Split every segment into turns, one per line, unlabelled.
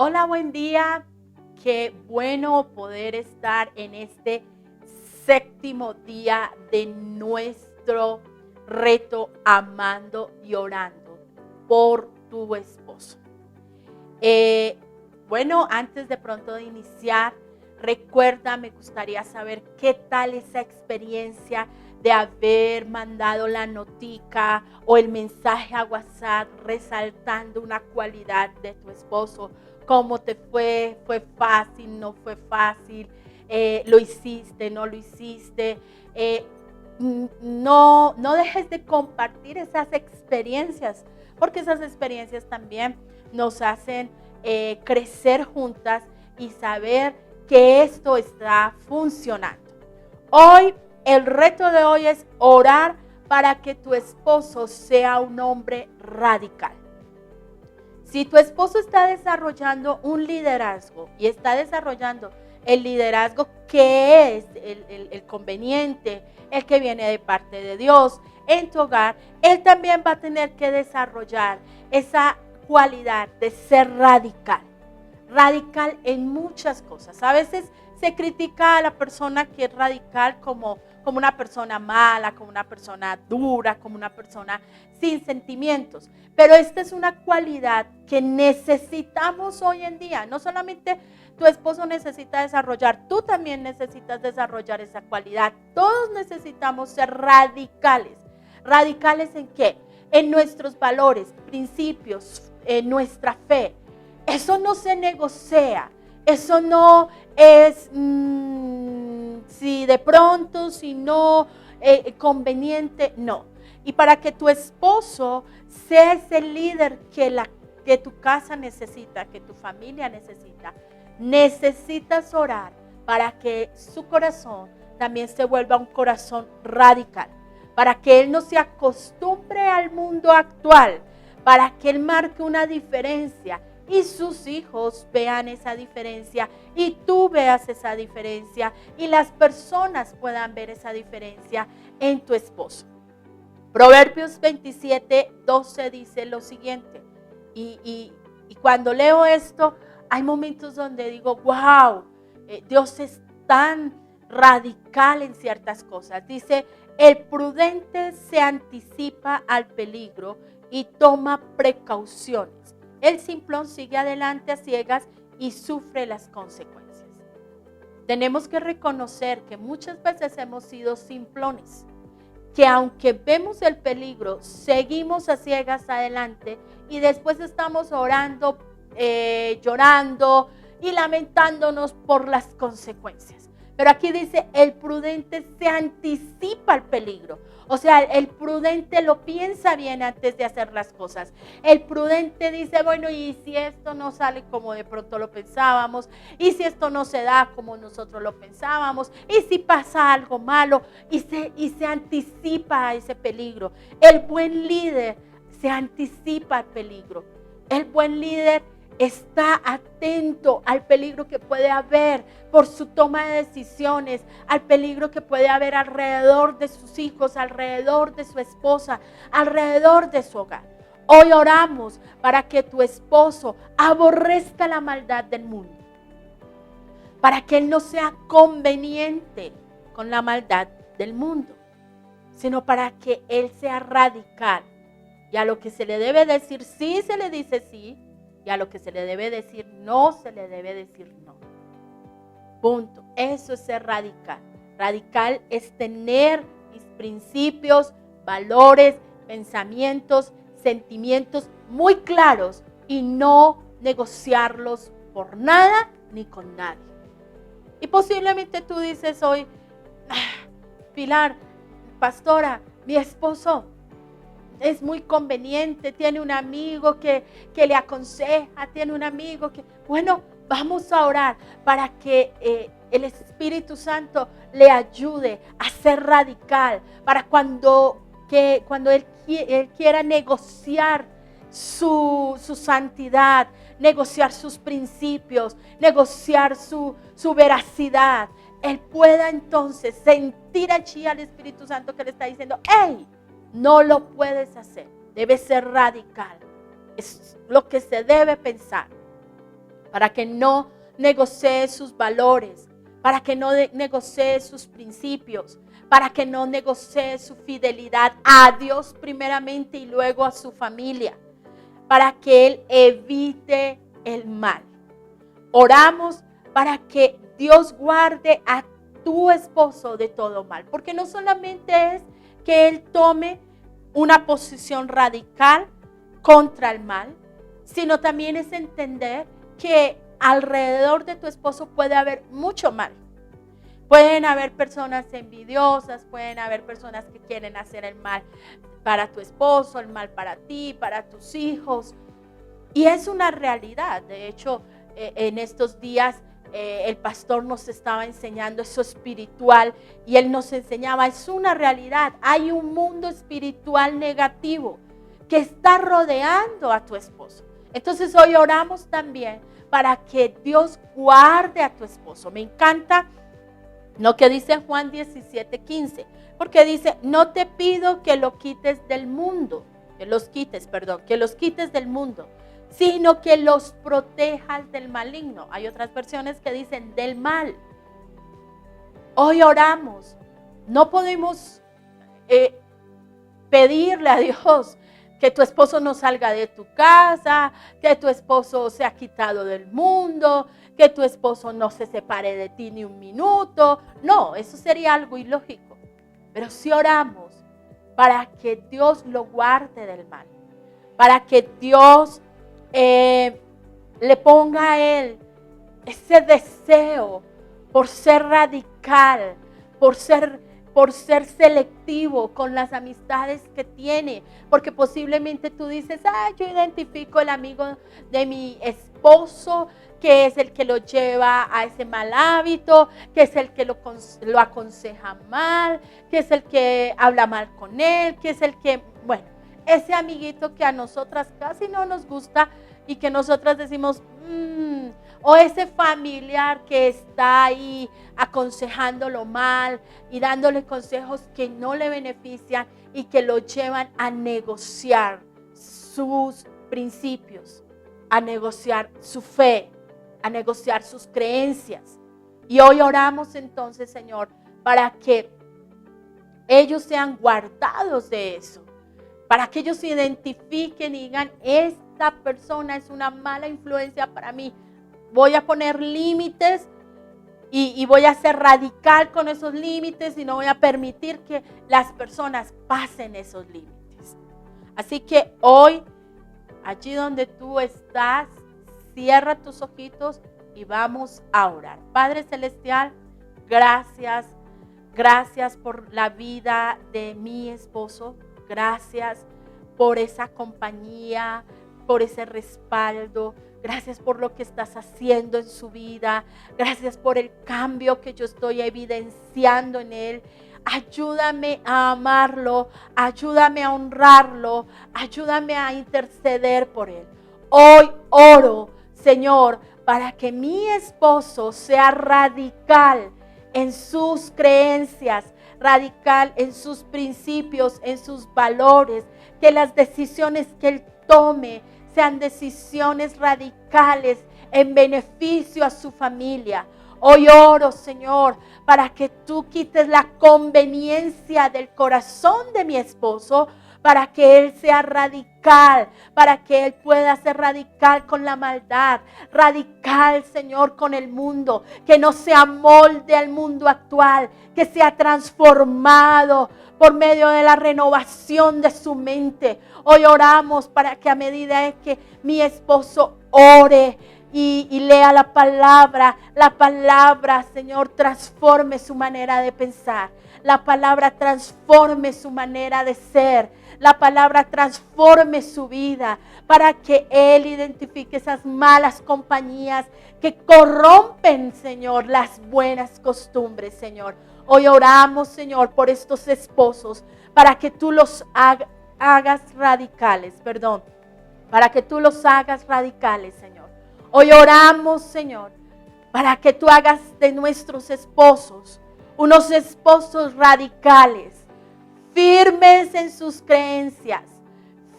Hola, buen día. Qué bueno poder estar en este séptimo día de nuestro reto amando y orando por tu esposo. Antes de pronto de iniciar, recuerda, me gustaría saber qué tal esa experiencia de haber mandado la notica o el mensaje a WhatsApp resaltando una cualidad de tu esposo. ¿Cómo te fue? ¿Fue fácil? ¿No fue fácil? ¿Lo hiciste? ¿No lo hiciste? No dejes de compartir esas experiencias, porque esas experiencias también nos hacen crecer juntas y saber que esto está funcionando. Hoy, el reto de hoy es orar para que tu esposo sea un hombre radical. Si tu esposo está desarrollando un liderazgo y está desarrollando el liderazgo que es el conveniente, el que viene de parte de Dios en tu hogar, él también va a tener que desarrollar esa cualidad de ser radical. Radical en muchas cosas. A veces se critica a la persona que es radical como una persona mala, como una persona dura, como una persona sin sentimientos. Pero esta es una cualidad que necesitamos hoy en día. No solamente tu esposo necesita desarrollar, tú también necesitas desarrollar esa cualidad. Todos necesitamos ser radicales. ¿Radicales en qué? En nuestros valores, principios, en nuestra fe. Eso no se negocia. Eso no es si de pronto, si no, conveniente, no. Y para que tu esposo sea ese líder que tu casa necesita, que tu familia necesita, necesitas orar para que su corazón también se vuelva un corazón radical, para que él no se acostumbre al mundo actual, para que él marque una diferencia y sus hijos vean esa diferencia y tú veas esa diferencia y las personas puedan ver esa diferencia en tu esposo. Proverbios 27:12 dice lo siguiente, y cuando leo esto, hay momentos donde digo, wow, Dios es tan radical en ciertas cosas. Dice, el prudente se anticipa al peligro y toma precauciones. El simplón sigue adelante a ciegas y sufre las consecuencias. Tenemos que reconocer que muchas veces hemos sido simplones, que aunque vemos el peligro, seguimos a ciegas adelante y después estamos orando, llorando y lamentándonos por las consecuencias. Pero aquí dice, el prudente se anticipa al peligro. O sea, el prudente lo piensa bien antes de hacer las cosas. El prudente dice, bueno, y si esto no sale como de pronto lo pensábamos, y si esto no se da como nosotros lo pensábamos, y si pasa algo malo, y se anticipa a ese peligro. El buen líder se anticipa al peligro. El buen líder está atento al peligro que puede haber por su toma de decisiones, al peligro que puede haber alrededor de sus hijos, alrededor de su esposa, alrededor de su hogar. Hoy oramos para que tu esposo aborrezca la maldad del mundo, para que él no sea conveniente con la maldad del mundo, sino para que él sea radical y a lo que se le debe decir sí se le dice sí, y a lo que se le debe decir no, se le debe decir no. Punto. Eso es ser radical. Radical es tener mis principios, valores, pensamientos, sentimientos muy claros y no negociarlos por nada ni con nadie. Y posiblemente tú dices hoy, Pilar, pastora, mi esposo es muy conveniente, tiene un amigo que le aconseja, tiene un amigo que... Bueno, vamos a orar para que el Espíritu Santo le ayude a ser radical, para cuando él quiera negociar su santidad, negociar sus principios, negociar su veracidad, él pueda entonces sentir allí al Espíritu Santo que le está diciendo, ¡hey! No lo puedes hacer, debes ser radical. Es lo que se debe pensar. para que no negocie sus valores, para que no negocie sus principios, para que no negocie su fidelidad a Dios primeramente y luego a su familia, para que él evite el mal. Oramos para que Dios guarde a tu esposo de todo mal, porque no solamente es que él tome una posición radical contra el mal, sino también es entender que alrededor de tu esposo puede haber mucho mal. Pueden haber personas envidiosas, pueden haber personas que quieren hacer el mal para tu esposo, el mal para ti, para tus hijos. Y es una realidad. De hecho, en estos días el pastor nos estaba enseñando eso espiritual y él nos enseñaba, es una realidad. Hay un mundo espiritual negativo que está rodeando a tu esposo. Entonces hoy oramos también para que Dios guarde a tu esposo. Me encanta lo que dice Juan 17:15, porque dice, no te pido que lo quites del mundo, que los quites del mundo, sino que los protejas del maligno. Hay otras versiones que dicen del mal. Hoy oramos, no podemos pedirle a Dios que tu esposo no salga de tu casa, que tu esposo sea quitado del mundo, que tu esposo no se separe de ti ni un minuto. No, eso sería algo ilógico. Pero sí oramos para que Dios lo guarde del mal, para que Dios le ponga a él ese deseo por ser radical, por ser selectivo con las amistades que tiene, porque posiblemente tú dices, yo identifico el amigo de mi esposo, que es el que lo lleva a ese mal hábito, que es el que lo aconseja mal, que es el que habla mal con él, que es el que, bueno, ese amiguito que a nosotras casi no nos gusta y que nosotras decimos, o ese familiar que está ahí aconsejándolo mal y dándole consejos que no le benefician y que lo llevan a negociar sus principios, a negociar su fe, a negociar sus creencias. Y hoy oramos entonces, Señor, para que ellos sean guardados de eso, para que ellos se identifiquen y digan, esta persona es una mala influencia para mí. Voy a poner límites y voy a ser radical con esos límites y no voy a permitir que las personas pasen esos límites. Así que hoy, allí donde tú estás, cierra tus ojitos y vamos a orar. Padre Celestial, gracias. Gracias por la vida de mi esposo. Gracias por esa compañía, por ese respaldo. Gracias por lo que estás haciendo en su vida. Gracias por el cambio que yo estoy evidenciando en él. Ayúdame a amarlo, ayúdame a honrarlo, ayúdame a interceder por él. Hoy oro, Señor, para que mi esposo sea radical en sus creencias, radical en sus principios, en sus valores, que las decisiones que él tome sean decisiones radicales en beneficio a su familia. Hoy oro, Señor, para que tú quites la conveniencia del corazón de mi esposo, para que él sea radical, para que él pueda ser radical con la maldad, radical, Señor, con el mundo, que no se amolde al mundo actual, que sea transformado por medio de la renovación de su mente. Hoy oramos para que a medida que mi esposo ore y lea la palabra, Señor, transforme su manera de pensar. La palabra transforme su manera de ser. La palabra transforme su vida para que él identifique esas malas compañías que corrompen, Señor, las buenas costumbres, Señor. Hoy oramos, Señor, por estos esposos para que tú los hagas radicales, para que tú los hagas radicales, Señor. Hoy oramos, Señor, para que tú hagas de nuestros esposos unos esposos radicales, firmes en sus creencias,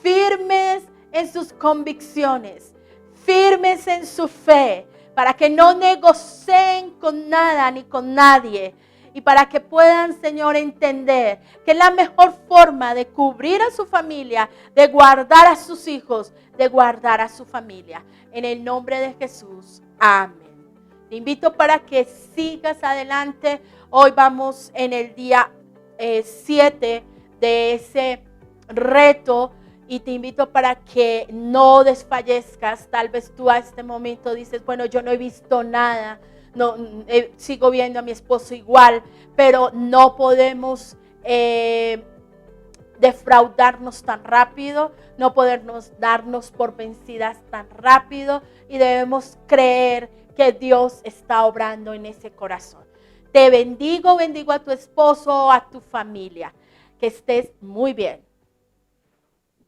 firmes en sus convicciones, firmes en su fe, para que no negocien con nada ni con nadie. Y para que puedan, Señor, entender que es la mejor forma de cubrir a su familia, de guardar a sus hijos, de guardar a su familia. En el nombre de Jesús. Amén. Te invito para que sigas adelante. Hoy vamos en el día 7 de ese reto. Y te invito para que no desfallezcas. Tal vez tú a este momento dices, bueno, yo no he visto nada. No, sigo viendo a mi esposo igual, pero no podemos defraudarnos tan rápido, no podemos darnos por vencidas tan rápido y debemos creer que Dios está obrando en ese corazón. Te bendigo a tu esposo, a tu familia. Que estés muy bien.